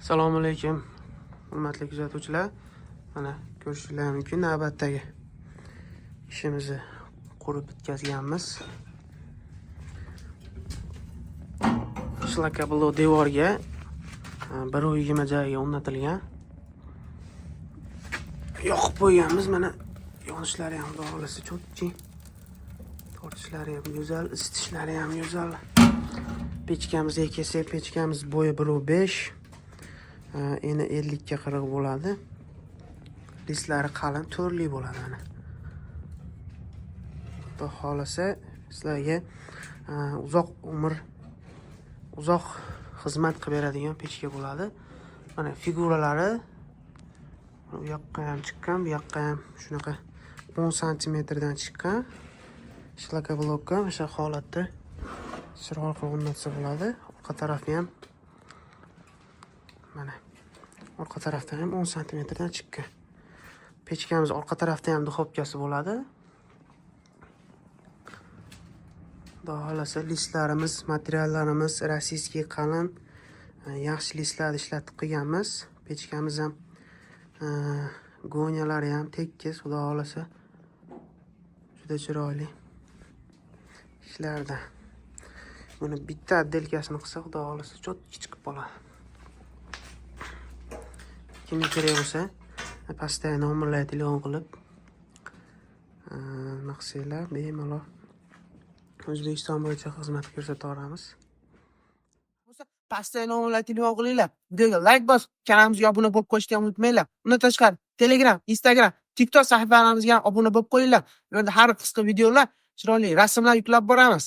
Assalomu alaykum, hurmatli kuzatuvchilar. Mana ko'rishingiz mumkin, navbatdagi ishimizni qurib bitkazganmiz. Shlaka blok devorga 120 joyga o'rnatilgan. Yoqib qo'yganmiz. Mana yonishlari ham xudo cho'tchi. Tortishlari ham go'zal, isitishlari ham go'zal. Pechkamizga kelsak, pechkamiz bo'yi 1.5. Eni 50 ga 40 bo'ladi. Lislari qalin, turli bo'ladi mana. Xudo xolasa sizlarga uzoq umr, uzoq xizmat qilib beradigan pechka bo'ladi. Mana figuralari bu yoqqa ham chiqqan, bu yoqqa ham shunaqa 10 cm dan chiqqan. Shlaka blokka o'sha holatda chiroq qilib o'rnatsa bo'ladi. Orqa tarafi ham mana orqa tarafdan ham 10 cm dan chiqqan. Pechkamiz orqa tarafda ham duxovkasi bo'ladi. Xudo xolasa listlarimiz, materiallarimiz rossiyskiy qalin, yaxshi listlarni ishlatib qilganmiz. Pechkamiz ham go'nyalari ham tekis, xudo xolasa juda chiroyli ishlarda. Buni bitta отделкасini qilsa, xudo xolasa cho'tki chiqib qoladi. Kimga kerak bo'lsa, pastdagi nomerlarga telefon qilib maqsadlar bemalol O'zbekiston bo'yicha xizmat ko'rsata olamiz. Pastdagi nomerlarga telefon qilinglar. Videoga like bosib, kanalimizga obuna bo'lib qo'yishni unutmanglar. Undan tashqari Telegram, Instagram, TikTok sahifalarimizga obuna bo'lib qo'yinglar. Bu yerda har qisqa videolar, chiroyli rasmlar yuklab boramiz.